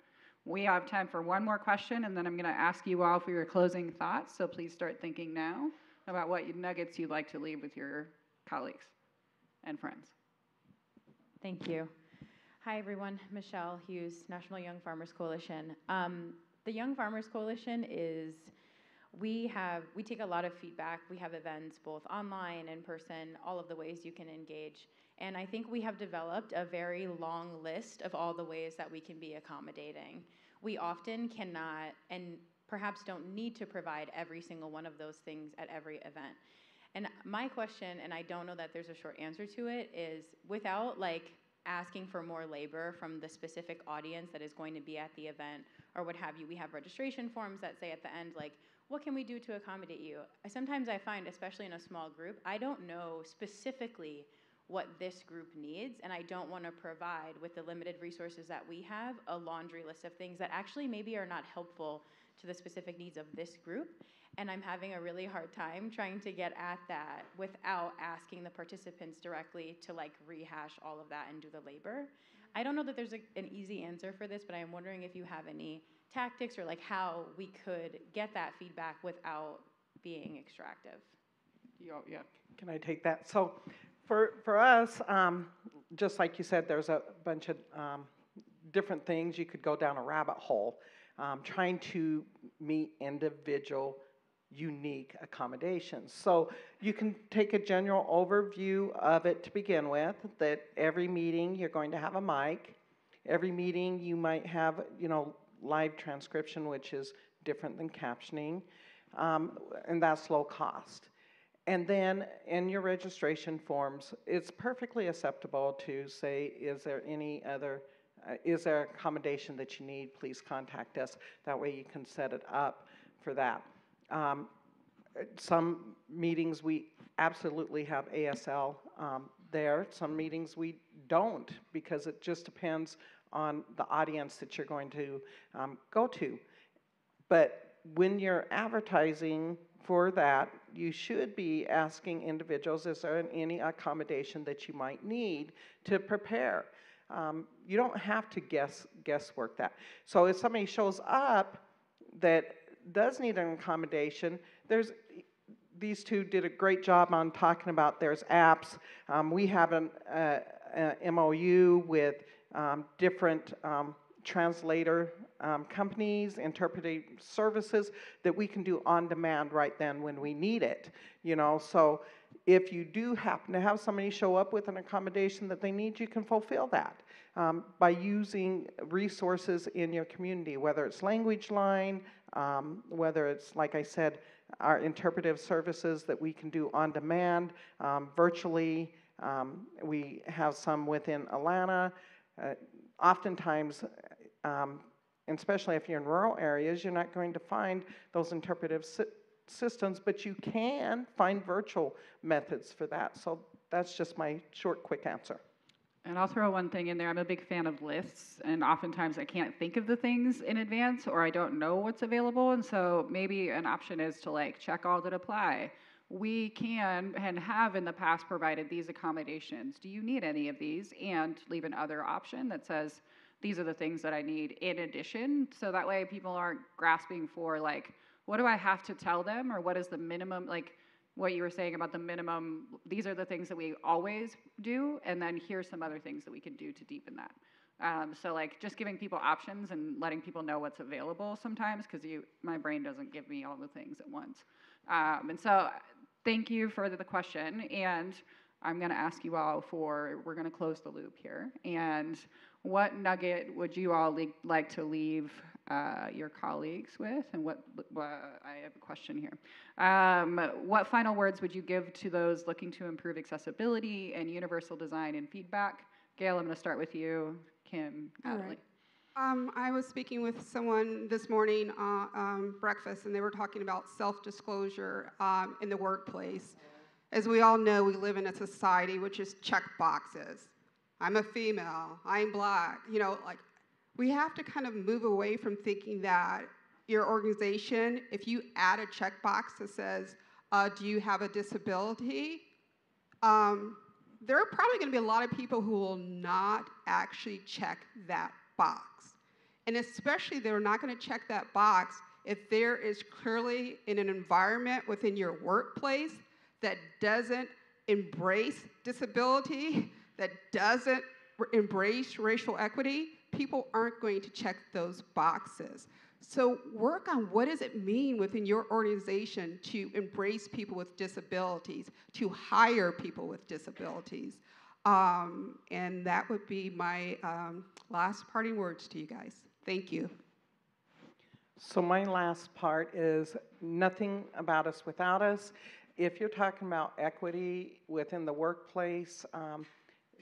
We have time for one more question, and then I'm going to ask you all for your closing thoughts, so please start thinking now about what nuggets you'd like to leave with your colleagues and friends. Thank you. Hi, everyone. Michelle Hughes, National Young Farmers Coalition. The Young Farmers Coalition is, we take a lot of feedback. We have events both online, in person, all of the ways you can engage. And I think we have developed a very long list of all the ways that we can be accommodating. We often cannot, and perhaps don't need to provide every single one of those things at every event. And my question, and I don't know that there's a short answer to it, is without asking for more labor from the specific audience that is going to be at the event or what have you, we have registration forms that say at the end, what can we do to accommodate you? Sometimes I find, especially in a small group, I don't know specifically what this group needs, and I don't want to provide, with the limited resources that we have, a laundry list of things that actually maybe are not helpful to the specific needs of this group. And I'm having a really hard time trying to get at that without asking the participants directly to like rehash all of that and do the labor. I don't know that there's an easy answer for this, but I'm wondering if you have any tactics or like how we could get that feedback without being extractive. Yeah. Can I take that? So for us, just like you said, there's a bunch of different things. You could go down a rabbit hole trying to meet individual unique accommodations. So you can take a general overview of it to begin with, that every meeting you're going to have a mic. Every meeting you might have, live transcription, which is different than captioning, and that's low cost. And then in your registration forms, it's perfectly acceptable to say, is there accommodation that you need? Please contact us. That way you can set it up for that. Some meetings we absolutely have ASL there. Some meetings we don't, because it just depends on the audience that you're going to go to. But when you're advertising for that, you should be asking individuals, is there any accommodation that you might need to prepare? You don't have to guesswork that. So if somebody shows up that does need an accommodation, these two did a great job on talking about there's apps. We have an MOU with different translator companies, interpreting services that we can do on demand right then when we need it. So if you do happen to have somebody show up with an accommodation that they need, you can fulfill that by using resources in your community, whether it's Language Line, whether it's, like I said, our interpretive services that we can do on demand, virtually. We have some within Atlanta. Oftentimes, especially if you're in rural areas, you're not going to find those interpretive systems, but you can find virtual methods for that. So that's just my short, quick answer. And I'll throw one thing in there. I'm a big fan of lists, and oftentimes I can't think of the things in advance, or I don't know what's available, and so maybe an option is to check all that apply. We can and have in the past provided these accommodations. Do you need any of these? And leave another option that says, these are the things that I need in addition, so that way people aren't grasping for what do I have to tell them, or what is the minimum, what you were saying about the minimum, these are the things that we always do, and then here's some other things that we can do to deepen that. So just giving people options and letting people know what's available sometimes, because my brain doesn't give me all the things at once. And so thank you for the question, and I'm gonna ask you all we're gonna close the loop here, and what nugget would you all like to leave your colleagues with? And I have a question here. What final words would you give to those looking to improve accessibility and universal design and feedback? Gail, I'm going to start with you. Kim, Natalie. Right. I was speaking with someone this morning breakfast, and they were talking about self-disclosure in the workplace. As we all know, we live in a society which is check boxes. I'm a female, I'm black, we have to kind of move away from thinking that your organization, if you add a checkbox that says, do you have a disability, there are probably going to be a lot of people who will not actually check that box. And especially they're not going to check that box if there is clearly in an environment within your workplace that doesn't embrace disability, that doesn't embrace racial equity. People aren't going to check those boxes. So work on what does it mean within your organization to embrace people with disabilities, to hire people with disabilities. And that would be my last parting words to you guys. Thank you. So my last part is nothing about us without us. If you're talking about equity within the workplace,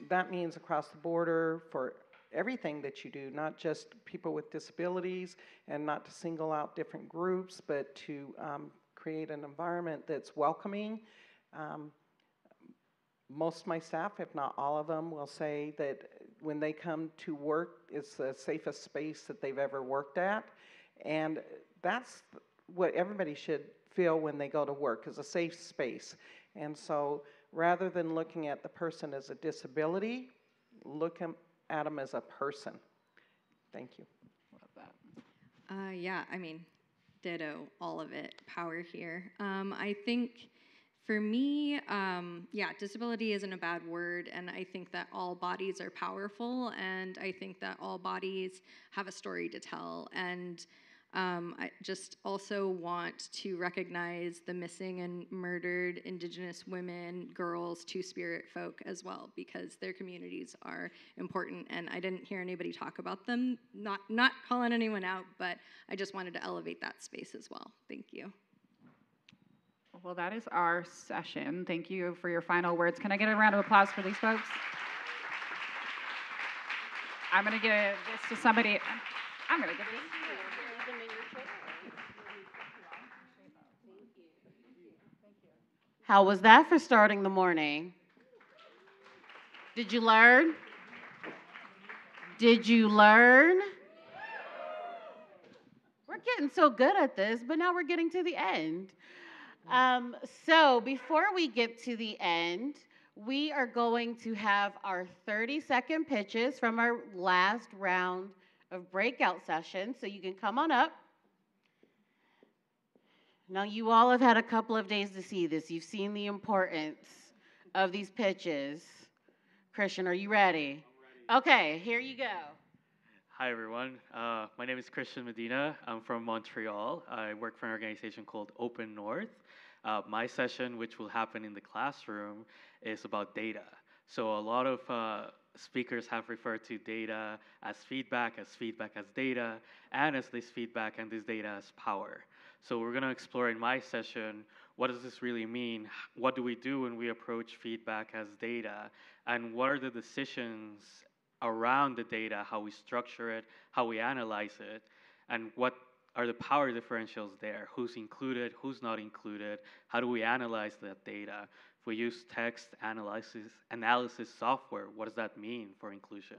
that means across the border for everything that you do, not just people with disabilities, and not to single out different groups, but to create an environment that's welcoming. Most of my staff, if not all of them, will say that when they come to work, it's the safest space that they've ever worked at. And that's what everybody should feel when they go to work, is a safe space. And so rather than looking at the person as a disability, look at them as a person. Thank you. Love that. Yeah, I mean, ditto, all of it, power here. I think for me, yeah, disability isn't a bad word, and I think that all bodies are powerful, and I think that all bodies have a story to tell, and I just also want to recognize the missing and murdered Indigenous women, girls, Two-Spirit folk as well, because their communities are important, and I didn't hear anybody talk about them, not calling anyone out, but I just wanted to elevate that space as well. Thank you. Well, that is our session. Thank you for your final words. Can I get a round of applause for these folks? I'm going to give this to somebody. I'm going to give this to you. How was that for starting the morning? Did you learn? Did you learn? We're getting so good at this, but now we're getting to the end. So before we get to the end, we are going to have our 30-second pitches from our last round of breakout sessions. So you can come on up. Now, you all have had a couple of days to see this. You've seen the importance of these pitches. Christian, are you ready? I'm ready. Okay, here you go. Hi, everyone. My name is Christian Medina. I'm from Montreal. I work for an organization called Open North. My session, which will happen in the classroom, is about data. So a lot of speakers have referred to data as feedback as data, and as this feedback and this data as power. So we're going to explore in my session, what does this really mean? What do we do when we approach feedback as data? And what are the decisions around the data, how we structure it, how we analyze it, and what are the power differentials there? Who's included, who's not included? How do we analyze that data? If we use text analysis software, what does that mean for inclusion?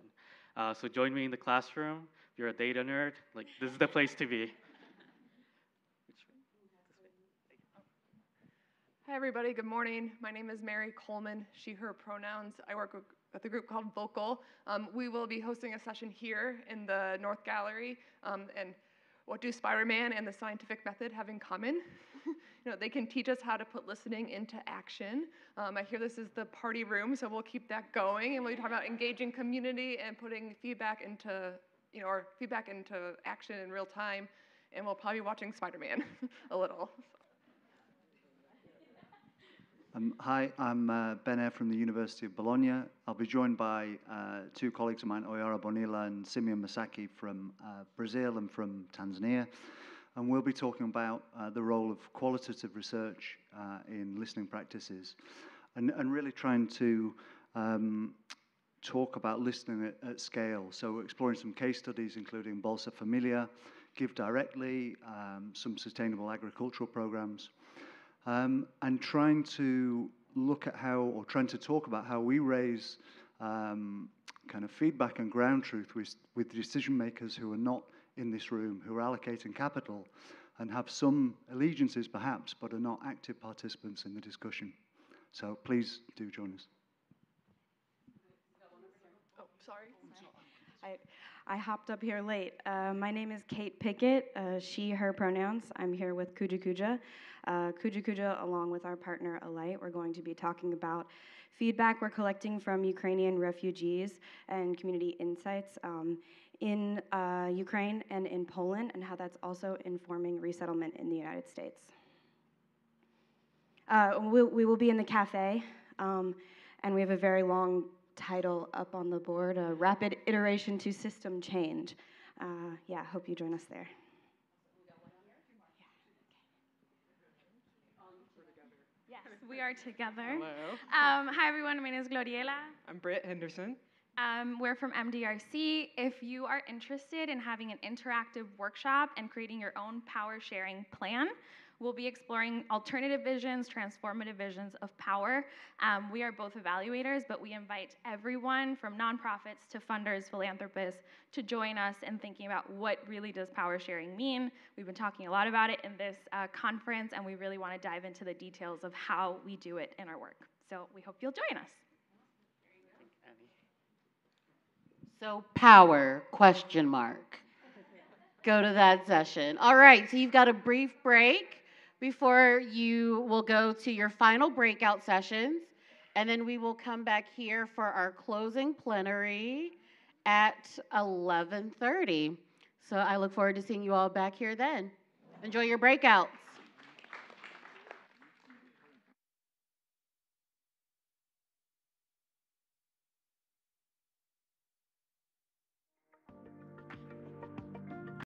So join me in the classroom. If you're a data nerd, like, this is the place to be. Hi, everybody. Good morning. My name is Mary Coleman, she, her pronouns. I work with a group called Vocal. We will be hosting a session here in the North Gallery. And what do Spider-Man and the scientific method have in common? They can teach us how to put listening into action. I hear this is the party room, so we'll keep that going. And we'll be talking about engaging community and putting feedback into, or feedback into action in real time. And we'll probably be watching Spider-Man a little. Hi, I'm Ben Eyre from the University of Bologna. I'll be joined by two colleagues of mine, Oyara Bonilla and Simeon Masaki from Brazil and from Tanzania. And we'll be talking about the role of qualitative research in listening practices and really trying to talk about listening at scale. So we're exploring some case studies, including Bolsa Familia, Give Directly, some sustainable agricultural programs. And trying to look at trying to talk about how we raise kind of feedback and ground truth with decision makers who are not in this room, who are allocating capital and have some allegiances perhaps, but are not active participants in the discussion. So please do join us. Oh, sorry. I hopped up here late. My name is Kate Pickett, she, her pronouns. I'm here with Kuja Kuja. Kuja Kuja, along with our partner Alight, we're going to be talking about feedback we're collecting from Ukrainian refugees and community insights in Ukraine and in Poland, and how that's also informing resettlement in the United States. We will be in the cafe, and we have a very long title up on the board, Rapid Iteration to System Change. Yeah, hope you join us there. Yes, we are together. Hello. Hi, everyone. My name is Gloriela. I'm Britt Henderson. We're from MDRC. If you are interested in having an interactive workshop and creating your own power sharing plan, we'll be exploring alternative visions, transformative visions of power. We are both evaluators, but we invite everyone from nonprofits to funders, philanthropists to join us in thinking about what really does power sharing mean. We've been talking a lot about it in this conference, and we really want to dive into the details of how we do it in our work. So we hope you'll join us. So power, question mark. Go to that session. All right, so you've got a brief break before you will go to your final breakout sessions, and then we will come back here for our closing plenary at 11:30. So I look forward to seeing you all back here then. Enjoy your breakouts.